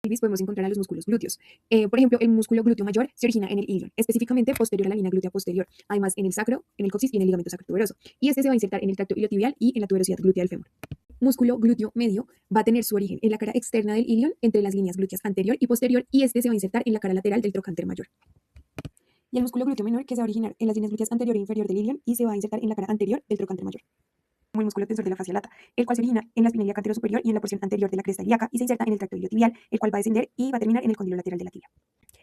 pelvis podemos encontrar a los músculos glúteos. Por ejemplo, el músculo glúteo mayor se origina en el ilion, específicamente posterior a la línea glútea posterior, además en el sacro, en el coxis y en el ligamento sacrotuberoso. Y este se va a insertar en el tracto iliotibial y en la tuberosidad glútea del fémur. Músculo glúteo medio va a tener su origen en la cara externa del ilion, entre las líneas glúteas anterior y posterior, y este se va a insertar en la cara lateral del trocánter mayor. Y el músculo glúteo menor, que se va a originar en las líneas glúteas anterior e inferior del ilion y se va a insertar en la cara anterior del trocánter mayor. Como el músculo tensor de la fascia lata, el cual se origina en la espina ilíaca anterior superior y en la porción anterior de la cresta ilíaca y se inserta en el tracto iliotibial, el cual va a descender y va a terminar en el cóndilo lateral de la tibia.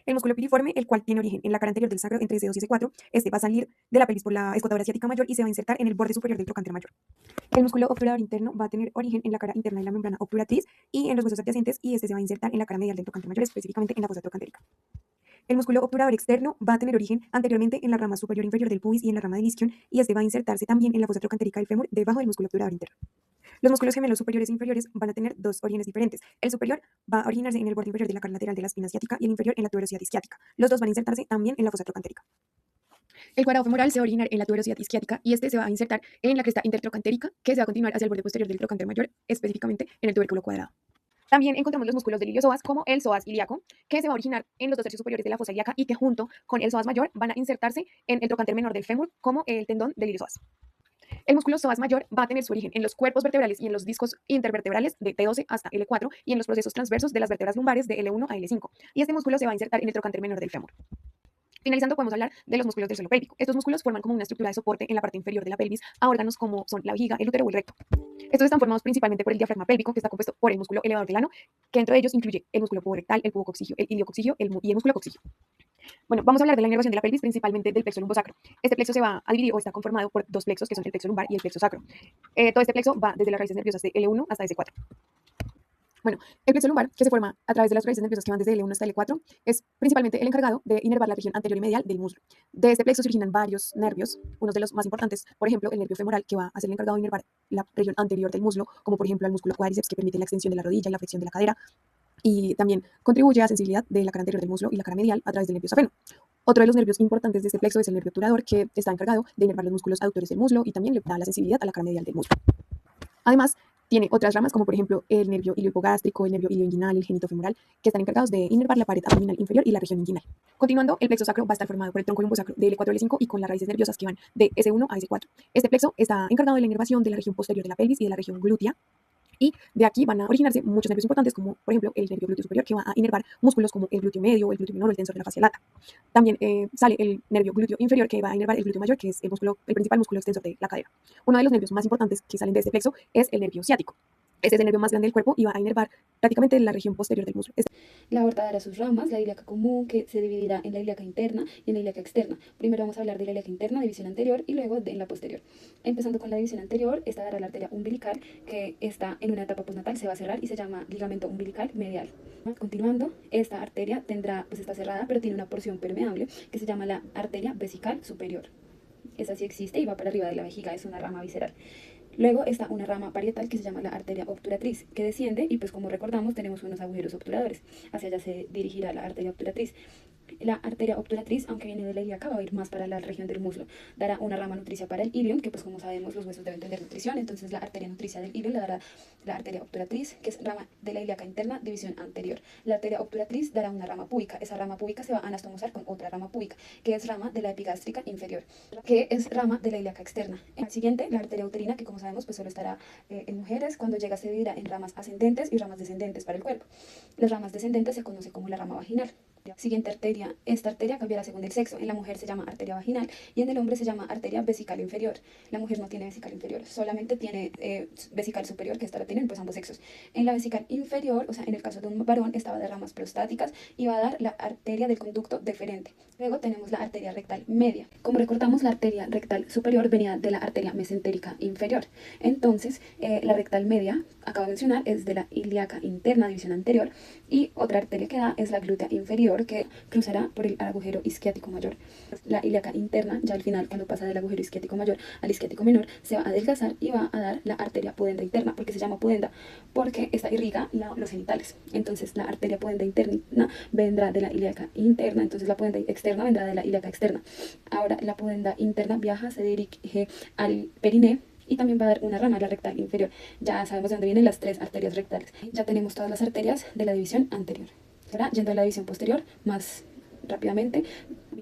El músculo piriforme, el cual tiene origen en la cara anterior del sacro entre C2 y C4, este va a salir de la pelvis por la escotadora asiática mayor y se va a insertar en el borde superior del trocánter mayor. El músculo obturador interno va a tener origen en la cara interna de la membrana obturatriz y en los huesos adyacentes, y este se va a insertar en la cara medial del trocánter mayor, específicamente en la fosa trocantérica. El músculo obturador externo va a tener origen anteriormente en la rama superior e inferior del pubis y en la rama del isquion, y este va a insertarse también en la fosa trocantérica del fémur debajo del músculo obturador interno. Los músculos gemelos superiores e inferiores van a tener dos orígenes diferentes. El superior va a originarse en el borde inferior de la cara lateral de la espina ciática y el inferior en la tuberosidad isquiática. Los dos van a insertarse también en la fosa trocantérica. El cuadrado femoral se va a originar en la tuberosidad isquiática y este se va a insertar en la cresta intertrocantérica, que se va a continuar hacia el borde posterior del trocánter mayor, específicamente en el tubérculo cuadrado. También encontramos los músculos del iliosoas, como el psoas ilíaco, que se va a originar en los dos tercios superiores de la fosa ilíaca y que junto con el psoas mayor van a insertarse en el trocánter menor del fémur, como el tendón del iliosoas. El músculo psoas mayor va a tener su origen en los cuerpos vertebrales y en los discos intervertebrales de T12 hasta L4 y en los procesos transversos de las vértebras lumbares de L1 a L5. Y este músculo se va a insertar en el trocánter menor del fémur. Finalizando, podemos hablar de los músculos del suelo pélvico. Estos músculos forman como una estructura de soporte en la parte inferior de la pelvis a órganos como son la vejiga, el útero o el recto. Estos están formados principalmente por el diafragma pélvico, que está compuesto por el músculo elevador del ano, que dentro de ellos incluye el músculo puborectal, el pubococcigio, el iliococcigio y el músculo coccigio. Bueno, vamos a hablar de la inervación de la pelvis, principalmente del plexo lumbosacro. Este plexo se va a dividir o está conformado por dos plexos, que son el plexo lumbar y el plexo sacro. Todo este plexo va desde las raíces nerviosas de L1 hasta S4. Bueno, el plexo lumbar, que se forma a través de las raíces nerviosas que van desde L1 hasta L4, es principalmente el encargado de inervar la región anterior y medial del muslo. De este plexo se originan varios nervios, unos de los más importantes, por ejemplo, el nervio femoral, que va a ser el encargado de inervar la región anterior del muslo, como por ejemplo el músculo cuádriceps, que permite la extensión de la rodilla y la flexión de la cadera, y también contribuye a la sensibilidad de la cara anterior del muslo y la cara medial a través del nervio safeno. Otro de los nervios importantes de este plexo es el nervio obturador, que está encargado de inervar los músculos aductores del muslo y también le da la sensibilidad a la cara medial del muslo. Además, tiene otras ramas, como por ejemplo el nervio iliohipogástrico, el nervio ilioinguinal, el genitofemoral, que están encargados de inervar la pared abdominal inferior y la región inguinal. Continuando, el plexo sacro va a estar formado por el tronco lumbosacro de L4 a L5 y con las raíces nerviosas que van de S1 a S4. Este plexo está encargado de la inervación de la región posterior de la pelvis y de la región glútea. Y de aquí van a originarse muchos nervios importantes, como por ejemplo el nervio glúteo superior, que va a inervar músculos como el glúteo medio, el glúteo menor o el tensor de la fascia lata. También sale el nervio glúteo inferior, que va a inervar el glúteo mayor, que es el principal músculo extensor de la cadera. Uno de los nervios más importantes que salen de este plexo es el nervio ciático. Este es el nervio más grande del cuerpo y va a inervar prácticamente la región posterior del muslo. La aorta dará sus ramas, la ilíaca común, que se dividirá en la ilíaca interna y en la ilíaca externa. Primero vamos a hablar de la ilíaca interna, división anterior, y luego de la posterior. Empezando con la división anterior, esta dará la arteria umbilical, que está en una etapa postnatal, se va a cerrar y se llama ligamento umbilical medial. Continuando, esta arteria está cerrada, pero tiene una porción permeable que se llama la arteria vesical superior. Esa sí existe y va para arriba de la vejiga, es una rama visceral. Luego está una rama parietal que se llama la arteria obturatriz, que desciende y pues como recordamos tenemos unos agujeros obturadores. Hacia allá se dirigirá la arteria obturatriz. La arteria obturatriz, aunque viene de la ilíaca, va a ir más para la región del muslo. Dará una rama nutricia para el ilion, que pues como sabemos los huesos deben tener nutrición, entonces la arteria nutricia del ilion la dará la arteria obturatriz, que es rama de la ilíaca interna, división anterior. La arteria obturatriz dará una rama púbica. Esa rama púbica se va a anastomosar con otra rama púbica, que es rama de la epigástrica inferior, que es rama de la ilíaca externa. El siguiente, la arteria uterina, que como sabemos pues solo estará en mujeres. Cuando llega se dividirá en ramas ascendentes y ramas descendentes para el cuerpo. Las ramas descendentes se conoce como la rama vaginal. Siguiente arteria, esta arteria cambiará según el sexo. En la mujer se llama arteria vaginal y en el hombre se llama arteria vesical inferior. La mujer no tiene vesical inferior, solamente tiene vesical superior, que esta la tienen pues ambos sexos. En la vesical inferior, o sea, en el caso de un varón, esta va de ramas prostáticas y va a dar la arteria del conducto deferente. Luego tenemos la arteria rectal media. Como recordamos, la arteria rectal superior venía de la arteria mesentérica inferior. Entonces, la rectal media, acabo de mencionar, es de la ilíaca interna, división anterior, y otra arteria que da es la glútea inferior, que cruzará por el agujero isquiático mayor. La ilíaca interna, ya al final, cuando pasa del agujero isquiático mayor al isquiático menor, se va a adelgazar y va a dar la arteria pudenda interna. ¿Por qué se llama pudenda? Porque esta irriga los genitales. Entonces la arteria pudenda interna vendrá de la ilíaca interna, entonces la pudenda externa vendrá de la ilíaca externa. Ahora la pudenda interna viaja, se dirige al periné y también va a dar una rama, la rectal inferior. Ya sabemos de dónde vienen las tres arterias rectales. Ya tenemos todas las arterias de la división anterior. Ahora, yendo a la división posterior, más rápidamente,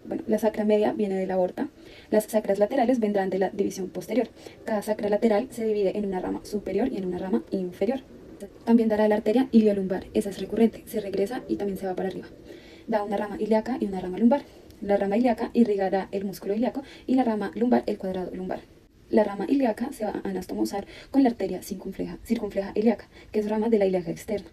bueno, la sacra media viene de la aorta, las sacras laterales vendrán de la división posterior. Cada sacra lateral se divide en una rama superior y en una rama inferior. También dará la arteria iliolumbar, esa es recurrente, se regresa y también se va para arriba. Da una rama ilíaca y una rama lumbar. La rama ilíaca irrigará el músculo ilíaco y la rama lumbar el cuadrado lumbar. La rama ilíaca se va a anastomosar con la arteria circunfleja ilíaca, que es rama de la ilíaca externa.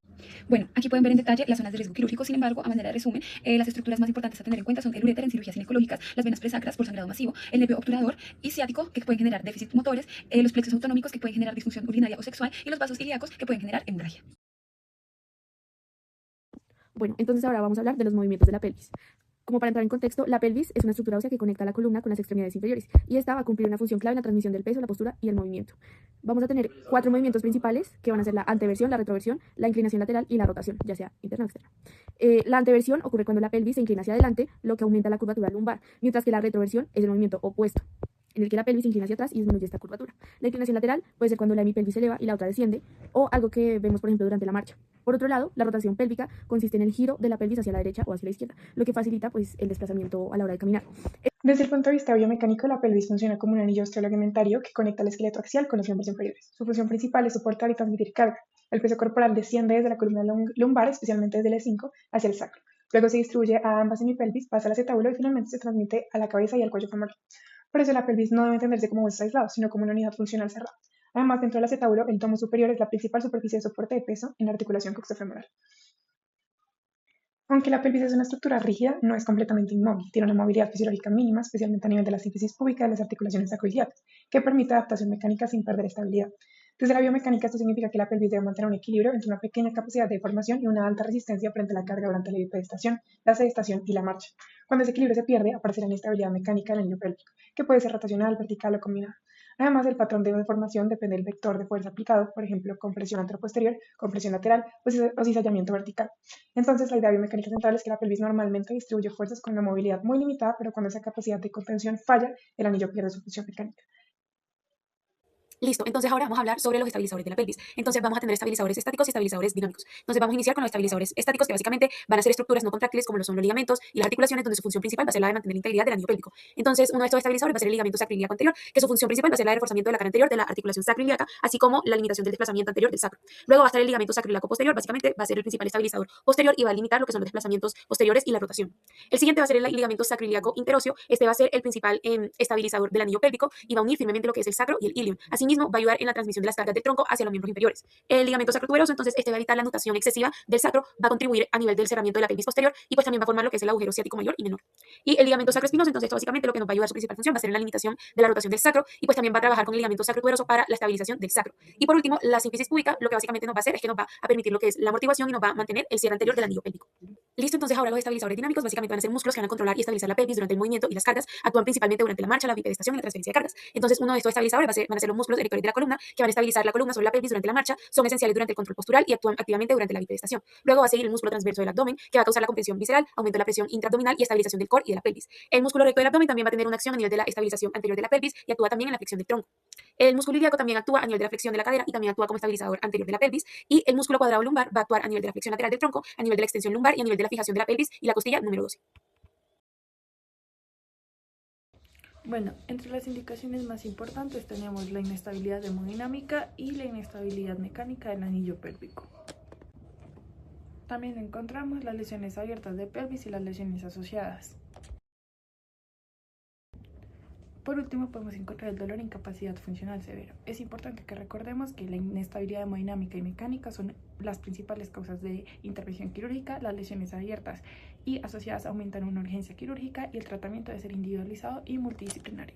Bueno, aquí pueden ver en detalle las zonas de riesgo quirúrgico. Sin embargo, a manera de resumen, las estructuras más importantes a tener en cuenta son el uréter en cirugías ginecológicas, las venas presacras por sangrado masivo, el nervio obturador y ciático, que pueden generar déficits motores, los plexos autonómicos, que pueden generar disfunción urinaria o sexual, y los vasos ilíacos, que pueden generar hemorragia. Bueno, entonces ahora vamos a hablar de los movimientos de la pelvis. Como para entrar en contexto, la pelvis es una estructura ósea que conecta la columna con las extremidades inferiores y esta va a cumplir una función clave en la transmisión del peso, la postura y el movimiento. Vamos a tener 4 movimientos principales que van a ser la anteversión, la retroversión, la inclinación lateral y la rotación, ya sea interna o externa. La anteversión ocurre cuando la pelvis se inclina hacia adelante, lo que aumenta la curvatura lumbar, mientras que la retroversión es el movimiento opuesto, en el que la pelvis se inclina hacia atrás y disminuye esta curvatura. La inclinación lateral puede ser cuando la hemipelvis se eleva y la otra desciende, o algo que vemos, por ejemplo, durante la marcha. Por otro lado, la rotación pélvica consiste en el giro de la pelvis hacia la derecha o hacia la izquierda, lo que facilita pues, el desplazamiento a la hora de caminar. Desde el punto de vista biomecánico, la pelvis funciona como un anillo osteoligamentario que conecta el esqueleto axial con los miembros inferiores. Su función principal es soportar y transmitir carga. El peso corporal desciende desde la columna lumbar, especialmente desde el E5, hacia el sacro. Luego se distribuye a ambas semipelvis, pasa al acetábulo y finalmente se transmite a la cabeza y al cuello femoral. Por eso la pelvis no debe entenderse como huesos aislados, sino como una unidad funcional cerrada. Además, dentro del acetábulo, el tomo superior es la principal superficie de soporte de peso en la articulación coxofemoral. Aunque la pelvis es una estructura rígida, no es completamente inmóvil. Tiene una movilidad fisiológica mínima, especialmente a nivel de la síntesis púbica de las articulaciones sacroiliatas, que permite adaptación mecánica sin perder estabilidad. Desde la biomecánica, esto significa que la pelvis debe mantener un equilibrio entre una pequeña capacidad de deformación y una alta resistencia frente a la carga durante la bipedestación, la sedestación y la marcha. Cuando ese equilibrio se pierde, aparecerá la inestabilidad mecánica del anillo pélvico, que puede ser rotacional, vertical o combinado. Además, el patrón de deformación depende del vector de fuerza aplicado, por ejemplo, compresión anteroposterior, compresión lateral o cizallamiento vertical. Entonces, la idea biomecánica central es que la pelvis normalmente distribuye fuerzas con una movilidad muy limitada, pero cuando esa capacidad de contención falla, el anillo pierde su función mecánica. Listo, entonces ahora vamos a hablar sobre los estabilizadores de la pelvis. Entonces vamos a tener estabilizadores estáticos y estabilizadores dinámicos. Entonces vamos a iniciar con los estabilizadores estáticos, que básicamente van a ser estructuras no contráctiles como lo son los ligamentos y las articulaciones, donde su función principal va a ser la de mantener la integridad del anillo pélvico. Entonces uno de estos estabilizadores va a ser el ligamento sacroiliaco anterior, que su función principal va a ser la de reforzamiento de la cara anterior de la articulación sacroiliaca, así como la limitación del desplazamiento anterior del sacro. Luego va a estar el ligamento sacroiliaco posterior, básicamente va a ser el principal estabilizador posterior y va a limitar lo que son los desplazamientos posteriores y la rotación. El siguiente va a ser el ligamento sacroiliaco interóseo. Este va a ser el principal estabilizador del anillo pélvico y va a unir firmemente lo que es el sacro y el ilion. Asimismo, va a ayudar en la transmisión de las cargas del tronco hacia los miembros inferiores. El ligamento sacrotuberoso, entonces, este va a evitar la nutación excesiva del sacro, va a contribuir a nivel del cerramiento de la pelvis posterior y pues también va a formar lo que es el agujero ciático mayor y menor. Y el ligamento sacroespinoso, entonces, esto básicamente lo que nos va a ayudar, su principal función va a ser en la limitación de la rotación del sacro y pues también va a trabajar con el ligamento sacrotuberoso para la estabilización del sacro. Y por último, la sínfisis púbica, lo que básicamente nos va a hacer es que nos va a permitir lo que es la amortiguación y nos va a mantener el cierre anterior del anillo pélvico. Listo, entonces ahora los estabilizadores dinámicos básicamente van a ser músculos que van a controlar y estabilizar la pelvis durante el movimiento y las cargas. Actúan principalmente durante la marcha, la bipedestación y la transferencia de cargas. Entonces, uno de estos estabilizadores van a ser los músculos erectores de la columna, que van a estabilizar la columna sobre la pelvis durante la marcha, son esenciales durante el control postural y actúan activamente durante la bipedestación. Luego va a seguir el músculo transverso del abdomen, que va a causar la compresión visceral, aumento de la presión intraabdominal y estabilización del core y de la pelvis. El músculo recto del abdomen también va a tener una acción a nivel de la estabilización anterior de la pelvis y actúa también en la flexión del tronco. El músculo ilíaco también actúa a nivel de la flexión de la cadera y también actúa como estabilizador anterior de la pelvis. Y el músculo cuadrado lumbar va a actuar a nivel de la flexión lateral del tronco, a nivel de la extensión lumbar y a nivel de la fijación de la pelvis y la costilla número 12. Bueno, entre las indicaciones más importantes tenemos la inestabilidad hemodinámica y la inestabilidad mecánica del anillo pélvico. También encontramos las lesiones abiertas de pelvis y las lesiones asociadas. Por último, podemos encontrar el dolor e incapacidad funcional severo. Es importante que recordemos que la inestabilidad hemodinámica y mecánica son las principales causas de intervención quirúrgica. Las lesiones abiertas y asociadas aumentan una urgencia quirúrgica y el tratamiento debe ser individualizado y multidisciplinario.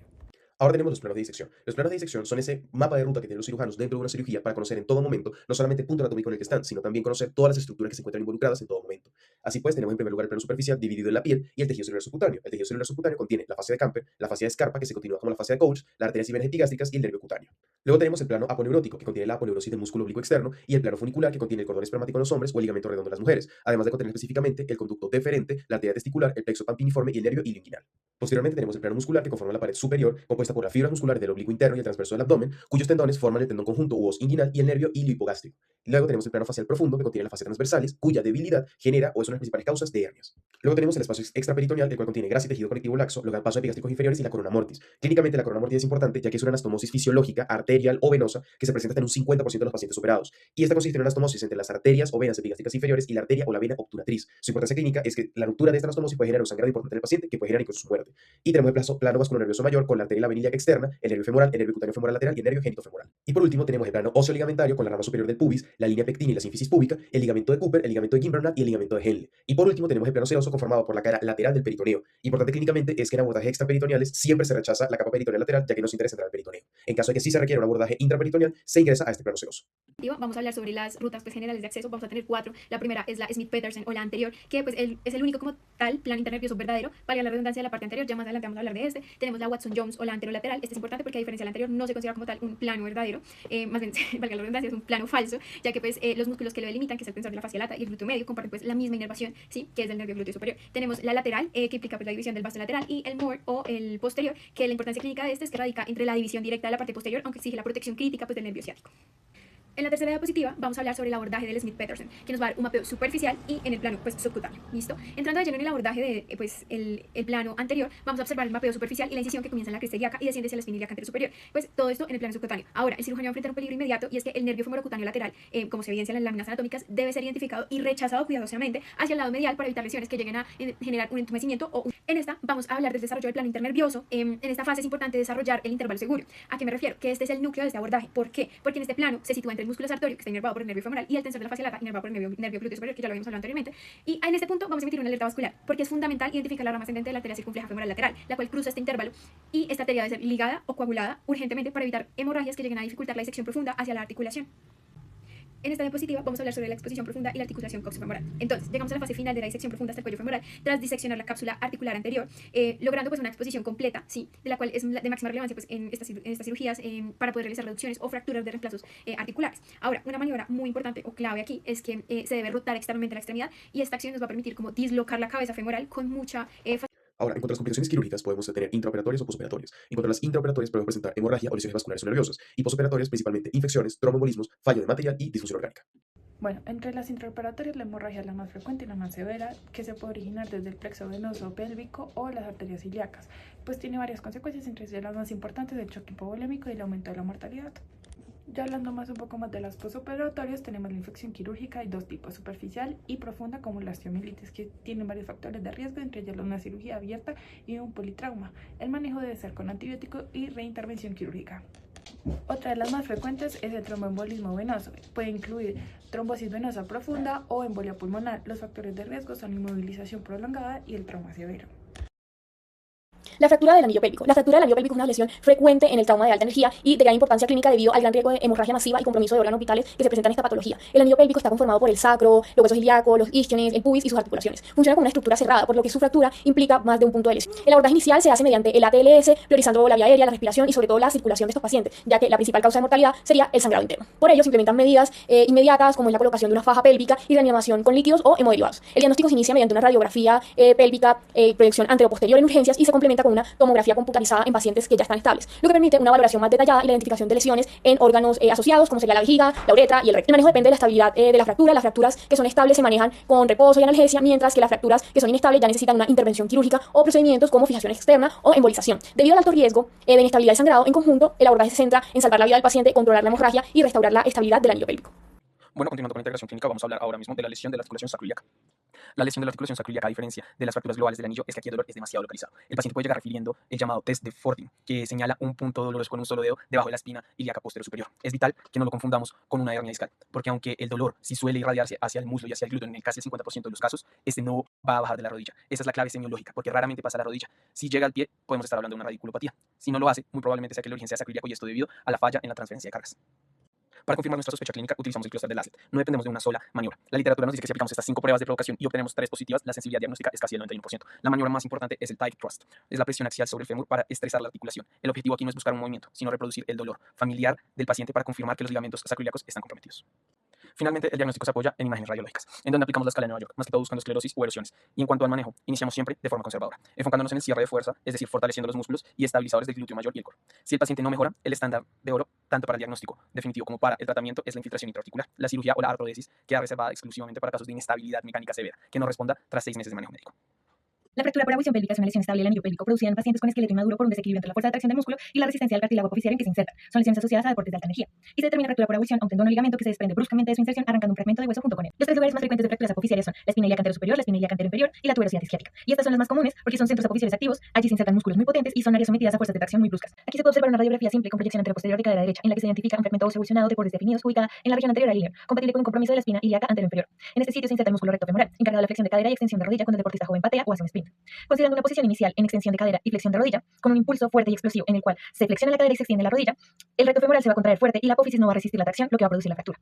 Ahora tenemos los planos de disección. Los planos de disección son ese mapa de ruta que tienen los cirujanos dentro de una cirugía para conocer en todo momento no solamente el punto anatómico en el que están, sino también conocer todas las estructuras que se encuentran involucradas en todo momento. Así pues, tenemos en primer lugar el plano superficial dividido en la piel y el tejido celular subcutáneo. El tejido celular subcutáneo contiene la fascia de Camper, la fascia de Scarpa, que se continúa como la fascia de Coach, las arterias y venas epigástricas y el nervio cutáneo. Luego tenemos el plano aponeurótico, que contiene la aponeurosis del músculo oblicuo externo, y el plano funicular, que contiene el cordón espermático en los hombres o el ligamento redondo en las mujeres, además de contener específicamente el conducto deferente, la arteria testicular, el plexo pampiniforme y el nervio ilioinguinal. Posteriormente tenemos el plano muscular, que conforma la pared superior, compuesta compuesta por las fibras musculares del oblicuo interno y el transverso del abdomen, cuyos tendones forman el tendón conjunto u os inguinal y el nervio ilipogástrico. Luego tenemos el plano facial profundo, que contiene las fascias transversales, cuya debilidad genera o es una de las principales causas de hernias. Luego tenemos el espacio extraperitoneal, el cual contiene grasa y tejido conectivo laxo, luego el paso epigástricos inferiores y la corona mortis. Clínicamente, la corona mortis es importante, ya que es una anastomosis fisiológica, arterial o venosa, que se presenta en un 50% de los pacientes operados. Y esta consiste en una anastomosis entre las arterias o venas epigástricas inferiores y la arteria o la vena obturatriz. Su importancia clínica es que la ruptura de esta anastomosis puede generar un sangrado importante en el paciente, que puede generar incluso su muerte. Y tenemos el plano vascular nervioso mayor con la arteria ilíaca externa, el nervio femoral, el nervio cutáneo femoral lateral y el nervio genitofemoral. Y por último tenemos el plano óseo ligamentario con la rama superior del pubis, la línea pectina y la sínfisis púbica, el ligamento de Cooper, el ligamento de Gimbernat y el ligamento de Henle. Y por último tenemos el plano seroso conformado por la cara lateral del peritoneo. Importante clínicamente es que en abordajes extraperitoneales siempre se rechaza la capa peritoneal lateral, ya que no se interesa entrar al peritoneo. En caso de que sí se requiera un abordaje intraperitoneal, se ingresa a este plano seroso. Vamos a hablar sobre las rutas generales de acceso. Vamos a tener 4. La primera es la Smith-Petersen o la anterior, que es el único como tal plan internervioso verdadero. Valga la redundancia de la parte anterior, ya más adelante vamos a hablar de este. Tenemos la Watson-Jones o la anterolateral. Este es importante porque a diferencia de la anterior no se considera como tal un plano verdadero, más bien, valga la redundancia, es un plano falso, ya que los músculos que lo delimitan, que es el tensor de la fascia lata y el glúteo medio, comparten la misma inervación, ¿sí? Que es del nervio glúteo superior. Tenemos la lateral, que implica la división del vasto lateral, y el more o el posterior, que la importancia clínica de este es que radica entre la división directa de la parte posterior, aunque exige la protección crítica del nervio ciático. En la tercera diapositiva vamos a hablar sobre el abordaje del Smith-Petersen, que nos va a dar un mapeo superficial y en el plano subcutáneo. ¿Listo? Entrando de lleno en el abordaje de el plano anterior, vamos a observar el mapeo superficial y la incisión que comienza en la cresta ilíaca y desciende hacia la espina ilíaca anterior superior. Todo esto en el plano subcutáneo. Ahora, el cirujano va a enfrentar un peligro inmediato, y es que el nervio femorocutáneo lateral, como se evidencia en las láminas anatómicas, debe ser identificado y rechazado cuidadosamente hacia el lado medial para evitar lesiones que lleguen a generar un entumecimiento En esta vamos a hablar del desarrollo del plano internervioso. En esta fase es importante desarrollar el intervalo seguro. ¿A qué me refiero? Que este es el núcleo de este abordaje. ¿Por qué? Porque en este plano se sitúa entre el músculo sartorio, que está inervado por el nervio femoral, y el tensor de la fascia lata, inervado por el nervio glúteo superior, que ya lo habíamos hablado anteriormente. Y en este punto vamos a emitir una alerta vascular, porque es fundamental identificar la rama ascendente de la arteria circunfleja femoral lateral, la cual cruza este intervalo, y esta arteria debe ser ligada o coagulada urgentemente para evitar hemorragias que lleguen a dificultar la disección profunda hacia la articulación. En esta diapositiva vamos a hablar sobre la exposición profunda y la articulación coxofemoral. Entonces, llegamos a la fase final de la disección profunda hasta el cuello femoral, tras diseccionar la cápsula articular anterior, logrando una exposición completa, ¿sí? De la cual es de máxima relevancia en estas cirugías, para poder realizar reducciones o fracturas de reemplazos articulares. Ahora, una maniobra muy importante o clave aquí es que se debe rotar externamente la extremidad, y esta acción nos va a permitir como dislocar la cabeza femoral con mucha facilidad. Ahora, en cuanto a las complicaciones quirúrgicas, podemos tener intraoperatorias o posoperatorias. En cuanto a las intraoperatorias, podemos presentar hemorragia o lesiones vasculares o nerviosas, y posoperatorias principalmente infecciones, tromboembolismos, fallo de material y disfunción orgánica. Bueno, entre las intraoperatorias la hemorragia es la más frecuente y la más severa, que se puede originar desde el plexo venoso pélvico o las arterias ilíacas. Pues tiene varias consecuencias, entre ellas las más importantes: el choque hipovolémico y el aumento de la mortalidad. Ya hablando un poco más de las posoperatorias, tenemos la infección quirúrgica. Hay dos tipos: superficial y profunda, como la osteomielitis, que tienen varios factores de riesgo, entre ellos una cirugía abierta y un politrauma. El manejo debe ser con antibiótico y reintervención quirúrgica. Otra de las más frecuentes es el tromboembolismo venoso. Puede incluir trombosis venosa profunda o embolia pulmonar. Los factores de riesgo son inmovilización prolongada y el trauma severo. La fractura del anillo pélvico. La fractura del anillo pélvico es una lesión frecuente en el trauma de alta energía y de gran importancia clínica debido al gran riesgo de hemorragia masiva y compromiso de órganos vitales que se presentan en esta patología. El anillo pélvico está conformado por el sacro, los huesos ilíacos, los isquiones, el pubis y sus articulaciones. Funciona como una estructura cerrada, por lo que su fractura implica más de un punto de lesión. El abordaje inicial se hace mediante el ATLS, priorizando la vía aérea, la respiración y sobre todo la circulación de estos pacientes, ya que la principal causa de mortalidad sería el sangrado interno. Por ello se implementan medidas inmediatas, como es la colocación de una faja pélvica y reanimación con líquidos o hemoderivados. El diagnóstico se inicia mediante una radiografía pélvica, proyección anteroposterior en urgencias, y se complementa con una tomografía computarizada en pacientes que ya están estables, lo que permite una valoración más detallada y la identificación de lesiones en órganos asociados, como sería la vejiga, la uretra y el recto. El manejo depende de la estabilidad de la fractura. Las fracturas que son estables se manejan con reposo y analgesia, mientras que las fracturas que son inestables ya necesitan una intervención quirúrgica o procedimientos como fijación externa o embolización. Debido al alto riesgo de inestabilidad y sangrado, en conjunto, el abordaje se centra en salvar la vida del paciente, controlar la hemorragia y restaurar la estabilidad del anillo pélvico. Bueno, continuando con la integración clínica, vamos a hablar ahora mismo de la lesión de la articulación sacroiliaca. La lesión de la articulación sacroiliaca, a diferencia de las fracturas globales del anillo, es que aquí el dolor es demasiado localizado. El paciente puede llegar refiriendo el llamado test de Fortin, que señala un punto doloroso con un solo dedo debajo de la espina ilíaca posterior superior. Es vital que no lo confundamos con una hernia discal, porque aunque el dolor sí suele irradiarse hacia el muslo y hacia el glúteo en casi el 50% de los casos, este no va a bajar de la rodilla. Esa es la clave semiológica, porque raramente pasa a la rodilla. Si llega al pie, podemos estar hablando de una radiculopatía. Si no lo hace, muy probablemente sea que el origen sea sacroiliaco, y esto debido a la falla en la transferencia de cargas. Para confirmar nuestra sospecha clínica, utilizamos el clúster de Lancet. No dependemos de una sola maniobra. La literatura nos dice que si aplicamos estas 5 pruebas de provocación y obtenemos 3 positivas, la sensibilidad diagnóstica es casi el 91%. La maniobra más importante es el tight thrust. Es la presión axial sobre el fémur para estresar la articulación. El objetivo aquí no es buscar un movimiento, sino reproducir el dolor familiar del paciente para confirmar que los ligamentos sacroiliacos están comprometidos. Finalmente, el diagnóstico se apoya en imágenes radiológicas, en donde aplicamos la escala de Nueva York, más que todo buscando esclerosis o erosiones. Y en cuanto al manejo, iniciamos siempre de forma conservadora, enfocándonos en el cierre de fuerza, es decir, fortaleciendo los músculos y estabilizadores del glúteo mayor y el core. Si el paciente no mejora, el estándar de oro, tanto para el diagnóstico definitivo como para el tratamiento, es la infiltración intraarticular, la cirugía o la artrodesis, queda reservada exclusivamente para casos de inestabilidad mecánica severa, que no responda tras 6 meses de manejo médico. La fractura por abulsión pélvica es una lesión estable del anillo pélvico producida en pacientes con esqueleto inmaduro por un desequilibrio entre la fuerza de tracción del músculo y la resistencia del cartílago apofisiario en que se inserta. Son lesiones asociadas a deportes de alta energía. Y se determina fractura por abulsión a un tendón o ligamento que se desprende bruscamente de su inserción arrancando un fragmento de hueso junto con él. Los 3 lugares más frecuentes de fracturas apofisiarias son la espina ilíaca antero superior, la espina ilíaca antero inferior y la tuberosidad isquiática. Y estas son las más comunes porque son centros apofisiarios activos, allí se insertan músculos muy potentes y son áreas sometidas a fuerzas de tracción muy bruscas. Aquí se puede observar una radiografía simple con proyección anteroposterior de cadera derecha en la que se identifica un fragmento óseo evolucionado de bordes definidos ubicada en la región anterior al línear, compatible con un compromiso de la espina ilíaca antero inferior. En este sitio se inserta el músculo recto femoral, encargado de la flexión de cadera y extensión de rodilla cuando el deportista joven patea o hace un sprint. Considerando una posición inicial en extensión de cadera y flexión de rodilla, con un impulso fuerte y explosivo en el cual se flexiona la cadera y se extiende la rodilla, el recto femoral se va a contraer fuerte y la apófisis no va a resistir la tracción, lo que va a producir la fractura.